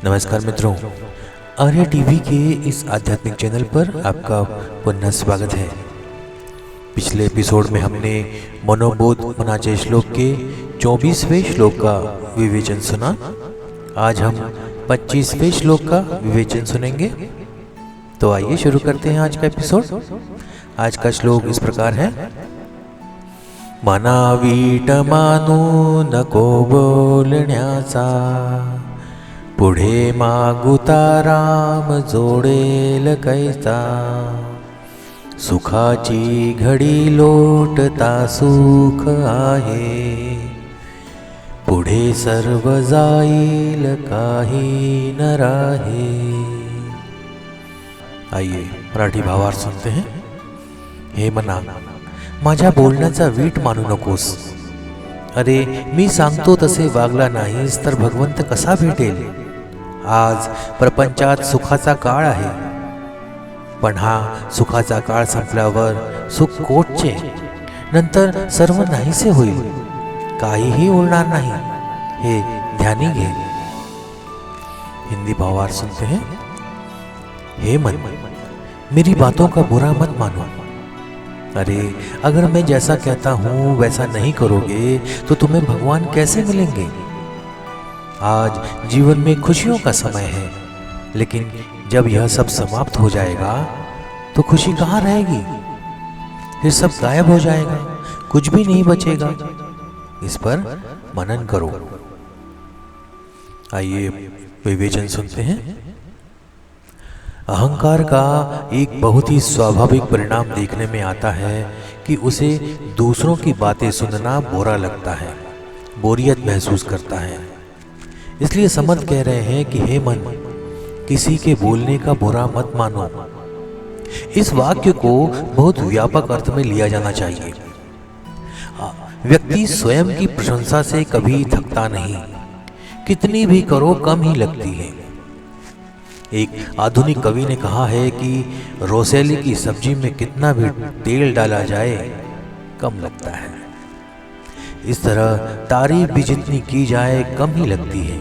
नमस्कार मित्रों, आर्य टीवी के इस आध्यात्मिक चैनल पर आपका पुनः स्वागत है। पिछले एपिसोड में हमने मनोबोध मनाचे श्लोक के 24वें श्लोक का विवेचन सुना। आज हम 25वें श्लोक का विवेचन सुनेंगे। तो आइए शुरू करते हैं आज का एपिसोड। आज का श्लोक इस प्रकार है। मनावीट मानू नको बोलण्याचा, पुढे मागुता राम जोडेल कैसा, सुखाची घडी लोटता सुख आहे, पुढे सर्व जाईल काही न राहे। आइए मराठी भावार्थ सुनते हैं। हे मना, माझ्या बोलण्याचा वीट मानू नकोस। अरे मी सांगतो तसे वागला नाहीस तर भगवंत कसा भेटेल। आज प्रपंचात सुखाचा काळ आहे, पण हा सुखाचा काळ संपल्यावर सुख कोटचे, नंतर सर्व नाहीसे होईल, काहीही उरणार नाही, हे ध्यानी घे। हिंदी भावार्थ सुनते हैं। हे मन, मेरी बातों का बुरा मत मानो। अरे अगर मैं जैसा कहता हूँ वैसा नहीं करोगे तो तुम्हें भगवान कैसे मिलेंगे। आज जीवन में खुशियों का समय है, लेकिन जब यह सब समाप्त हो जाएगा तो खुशी कहाँ रहेगी। फिर सब गायब हो जाएगा, कुछ भी नहीं बचेगा। इस पर मनन करो। आइए विवेचन सुनते हैं। अहंकार का एक बहुत ही स्वाभाविक परिणाम देखने में आता है कि उसे दूसरों की बातें सुनना बुरा लगता है, बोरियत महसूस करता है। इसलिए समर्थ कह रहे हैं कि हे मन, किसी के बोलने का बुरा मत मानो। इस वाक्य को बहुत व्यापक अर्थ में लिया जाना चाहिए। व्यक्ति स्वयं की प्रशंसा से कभी थकता नहीं, कितनी भी करो कम ही लगती है। एक आधुनिक कवि ने कहा है कि रोसेली की सब्जी में कितना भी तेल डाला जाए कम लगता है। इस तरह तारीफ भी जितनी की जाए कम ही लगती है।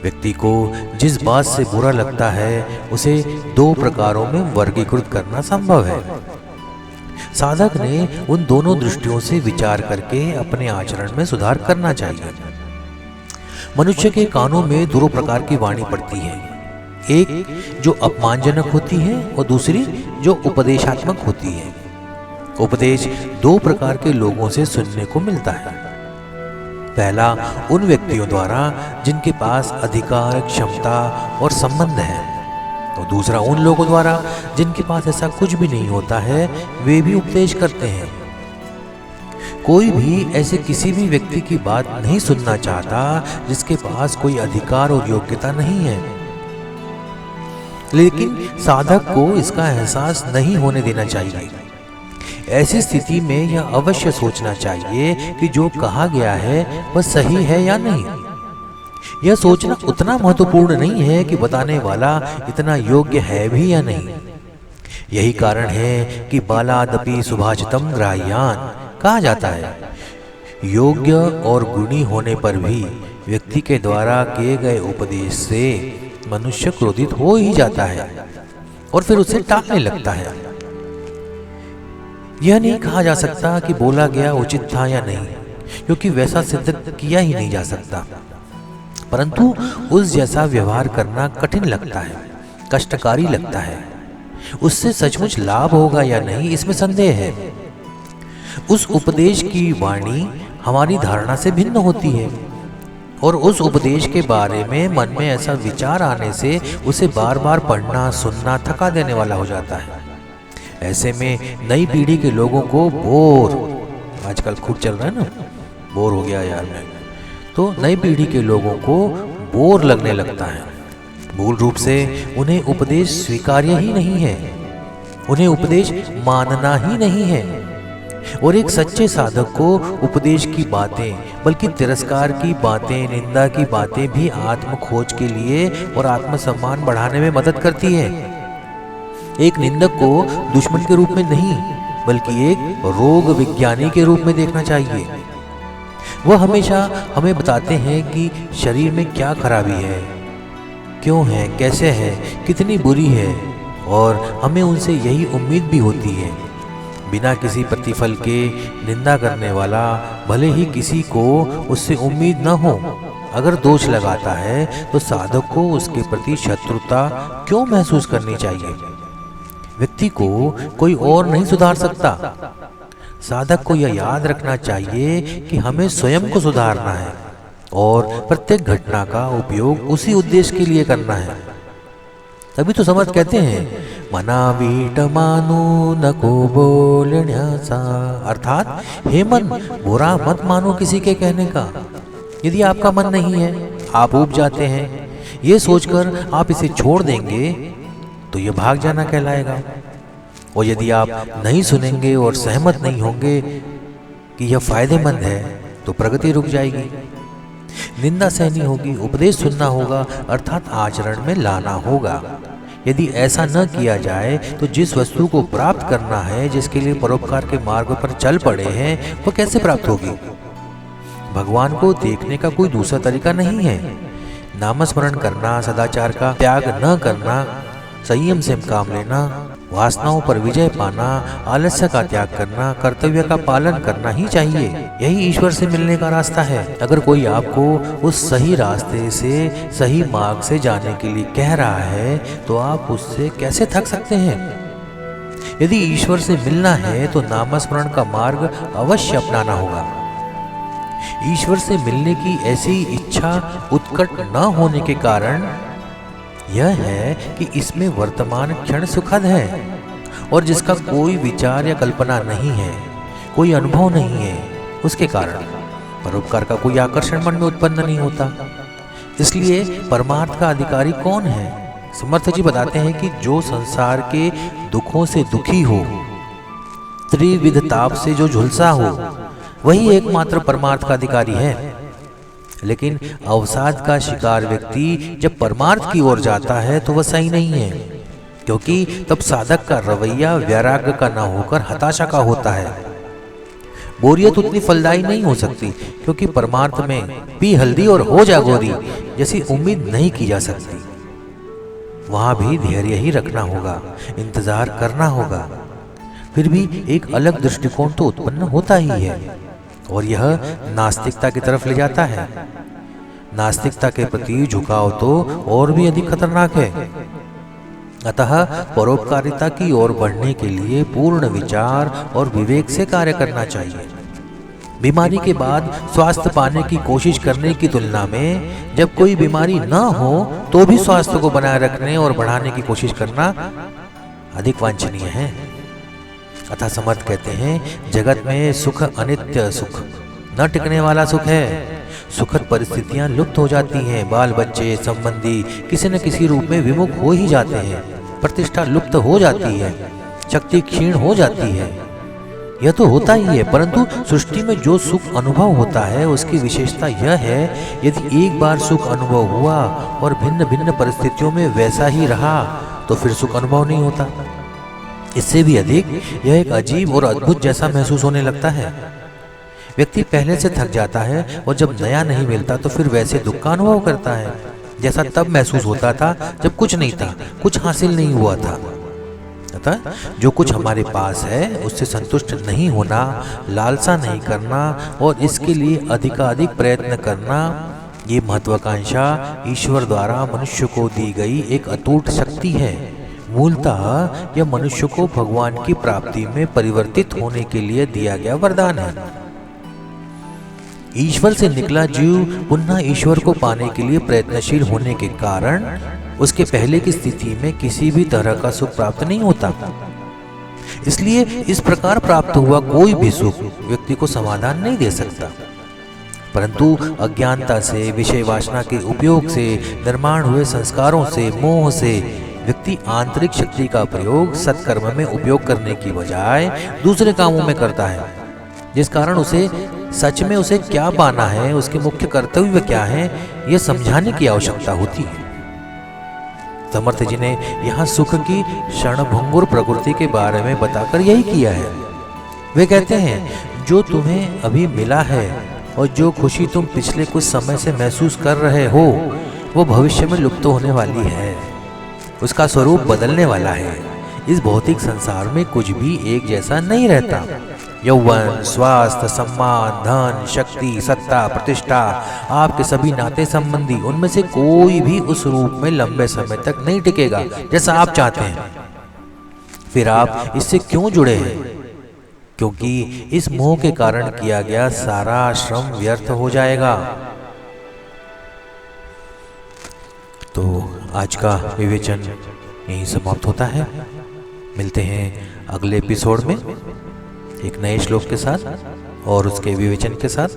व्यक्ति को जिस बात से बुरा लगता है उसे दो प्रकारों में वर्गीकृत करना संभव है। साधक ने उन दोनों दृष्टियों से विचार करके अपने आचरण में सुधार करना चाहिए। मनुष्य के कानों में दो प्रकार की वाणी पड़ती है, एक जो अपमानजनक होती है और दूसरी जो उपदेशात्मक होती है। उपदेश दो प्रकार के लोगों से सुनने को मिलता है। पहला उन व्यक्तियों द्वारा जिनके पास अधिकार, क्षमता और संबंध है, और दूसरा उन लोगों द्वारा जिनके पास ऐसा कुछ भी नहीं होता है, वे भी उपदेश करते हैं। कोई भी ऐसे किसी भी व्यक्ति की बात नहीं सुनना चाहता जिसके पास कोई अधिकार और योग्यता नहीं है, लेकिन साधक को इसका एहसास नहीं होने देना चाहिए। ऐसी स्थिति में यह अवश्य सोचना चाहिए कि जो कहा गया है वह सही है या नहीं। यह सोचना उतना महत्वपूर्ण नहीं है कि बताने वाला इतना योग्य है भी या नहीं। यही कारण है कि बालादपि सुभाषितम ग्राह्यान कहा जाता है। योग्य और गुणी होने पर भी व्यक्ति के द्वारा किए गए उपदेश से मनुष्य क्रोधित हो ही जाता है और फिर उसे टालने लगता है। यह नहीं कहा जा सकता कि बोला गया उचित था या नहीं, क्योंकि वैसा सिद्ध किया ही नहीं जा सकता, परंतु उस जैसा व्यवहार करना कठिन लगता है, कष्टकारी लगता है। उससे सचमुच लाभ होगा या नहीं, इसमें संदेह है। उस उपदेश की वाणी हमारी धारणा से भिन्न होती है, और उस उपदेश के बारे में मन में ऐसा विचार आने से उसे बार बार पढ़ना सुनना थका देने वाला हो जाता है। ऐसे में नई पीढ़ी के लोगों को बोर, आजकल खूब चल रहा है ना, बोर हो गया यार मैं, तो नई पीढ़ी के लोगों को बोर लगने लगता है। मूल रूप से उन्हें उपदेश स्वीकार्य ही नहीं है, उन्हें उपदेश मानना ही नहीं है। और एक सच्चे साधक को उपदेश की बातें, बल्कि तिरस्कार की बातें, निंदा की बातें भी आत्म खोज के लिए और आत्मसम्मान बढ़ाने में मदद करती है। एक निंदक को दुश्मन के रूप में नहीं, बल्कि एक रोग विज्ञानी के रूप में देखना चाहिए। वह हमेशा हमें बताते हैं कि शरीर में क्या खराबी है, क्यों है, कैसे है, कितनी बुरी है, और हमें उनसे यही उम्मीद भी होती है। बिना किसी प्रतिफल के निंदा करने वाला भले ही किसी को उससे उम्मीद न हो, अगर दोष लगाता है तो साधक को उसके प्रति शत्रुता क्यों महसूस करनी चाहिए? व्यक्ति को कोई और नहीं सुधार सकता। साधक को यह याद रखना चाहिए कि हमें स्वयं को सुधारना है और प्रत्येक घटना का उपयोग उसी उद्देश्य के लिए करना है। तभी तो समर्थ कहते हैं, मना वीट मानो न को बोलण्यासा, अर्थात हे मन, बुरा मत मानो किसी के कहने का। यदि आपका मन नहीं है, आप ऊब जाते हैं, ये सोचकर आप इसे छोड़ देंगे तो ये भाग जाना कहलाएगा। और यदि आप नहीं सुनेंगे और सहमत नहीं होंगे कि यह फायदेमंद है तो प्रगति रुक जाएगी। निंदा सहनी होगी, उपदेश सुनना होगा, अर्थात आचरण में लाना होगा। यदि ऐसा न किया जाए तो जिस वस्तु को प्राप्त करना है, जिसके लिए परोपकार के मार्ग पर चल पड़े हैं, वो कैसे प्राप्त होगी? भगवान को देखने का कोई दूसरा तरीका नहीं है। नामस्मरण करना, सदाचार का त्याग न करना, संयम से काम लेना, वासनाओं पर विजय पाना, आलस्य का त्याग करना, कर्तव्य का पालन करना ही चाहिए। यही ईश्वर से मिलने का रास्ता है। अगर कोई आपको उस सही रास्ते से, सही मार्ग से जाने के लिए कह रहा है तो आप उससे कैसे थक सकते हैं? यदि ईश्वर से मिलना है तो नामस्मरण का मार्ग अवश्य अपनाना होगा। ईश्वर से मिलने की ऐसी इच्छा उत्कट न होने के कारण यह है कि इसमें वर्तमान क्षण सुखद है और जिसका कोई विचार या कल्पना नहीं है, कोई अनुभव नहीं है, उसके कारण परोपकार का कोई आकर्षण मन में उत्पन्न नहीं होता। इसलिए परमार्थ का अधिकारी कौन है? समर्थ जी बताते हैं कि जो संसार के दुखों से दुखी हो, त्रिविध ताप से जो झुलसा हो, वही एकमात्र परमार्थ का अधिकारी है। लेकिन अवसाद का शिकार व्यक्ति जब परमार्थ की ओर जाता है तो वह सही नहीं है, क्योंकि तब साधक का रवैया वैराग्य का न होकर हताशा का होता है। बोरियत उतनी फलदायी नहीं हो सकती, क्योंकि परमार्थ में पी हल्दी और हो जा गोरी जैसी उम्मीद नहीं की जा सकती। वहां भी धैर्य ही रखना होगा, इंतजार करना होगा। फिर भी एक अलग दृष्टिकोण तो उत्पन्न होता ही है और यह नास्तिकता की तरफ ले जाता है। नास्तिकता के प्रति झुकाव तो और भी अधिक खतरनाक है। अतः परोपकारिता की ओर बढ़ने के लिए पूर्ण विचार और विवेक से कार्य करना चाहिए। बीमारी के बाद स्वास्थ्य पाने की कोशिश करने की तुलना में जब कोई बीमारी न हो तो भी स्वास्थ्य को बनाए रखने और बढ़ाने की कोशिश करना अधिक वांछनीय है। अतः समर्थ कहते हैं, जगत में सुख अनित्य सुख, न टिकने वाला सुख है। सुखद परिस्थितियां लुप्त हो जाती हैं, बाल बच्चे संबंधी किसी न किसी रूप में विमुख हो ही जाते हैं, प्रतिष्ठा लुप्त हो जाती है, शक्ति क्षीण हो जाती है। यह तो होता ही है, परंतु सृष्टि में जो सुख अनुभव होता है उसकी विशेषता यह है, यदि एक बार सुख अनुभव हुआ और भिन्न भिन्न परिस्थितियों में वैसा ही रहा तो फिर सुख अनुभव नहीं होता। इससे भी अधिक यह एक अजीब और अद्भुत जैसा महसूस होने लगता है। व्यक्ति पहले से थक जाता है और जब नया नहीं मिलता तो फिर वैसे दुख का अनुभव करता है जैसा तब महसूस होता था जब कुछ नहीं था, कुछ हासिल नहीं हुआ था। अतः जो कुछ हमारे पास है उससे संतुष्ट नहीं होना, लालसा नहीं करना और इसके लिए अधिकाधिक प्रयत्न करना, ये महत्वाकांक्षा ईश्वर द्वारा मनुष्य को दी गई एक अटूट शक्ति है। मूलतः यह मनुष्य को भगवान की प्राप्ति में परिवर्तित होने के लिए दिया गया वरदान है। ईश्वर से निकला जीव पुनः ईश्वर को पाने के लिए प्रयत्नशील होने के कारण उसके पहले की स्थिति में किसी भी तरह का सुख प्राप्त नहीं होता। इसलिए इस प्रकार प्राप्त हुआ कोई भी सुख व्यक्ति को समाधान नहीं दे सकता, परंतु अज्ञानता से, विषय वासना के उपयोग से, निर्माण हुए संस्कारों से, मोह से व्यक्ति आंतरिक शक्ति का प्रयोग सत्कर्म में उपयोग करने की बजाय दूसरे कामों में करता है, जिस कारण उसे सच में उसे क्या पाना है, उसके मुख्य कर्तव्य क्या है, यह समझाने की आवश्यकता होती है। समर्थ जी ने यहाँ सुख की क्षणभंगुर प्रकृति के बारे में बताकर यही किया है। वे कहते हैं, जो तुम्हें अभी मिला है और जो खुशी तुम पिछले कुछ समय से महसूस कर रहे हो, वो भविष्य में लुप्त होने वाली है। उसका स्वरूप बदलने वाला है। इस भौतिक संसार में कुछ भी एक जैसा नहीं रहता। यौवन, स्वास्थ्य, सम्मान, धन, शक्ति, सत्ता, प्रतिष्ठा, आपके सभी नाते संबंधी, उनमें से कोई भी उस रूप में लंबे समय तक नहीं टिकेगा जैसा आप चाहते हैं। फिर आप इससे क्यों जुड़े हैं? क्योंकि इस मोह के कारण किया गया सारा श्रम व्यर्थ हो जाएगा। तो आज का विवेचन यहीं समाप्त होता है। मिलते हैं अगले एपिसोड में एक नए श्लोक के साथ और उसके विवेचन के साथ।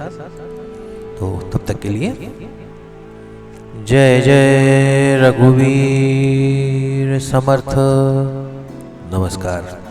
तो तब तक के लिए जय जय रघुवीर समर्थ। नमस्कार।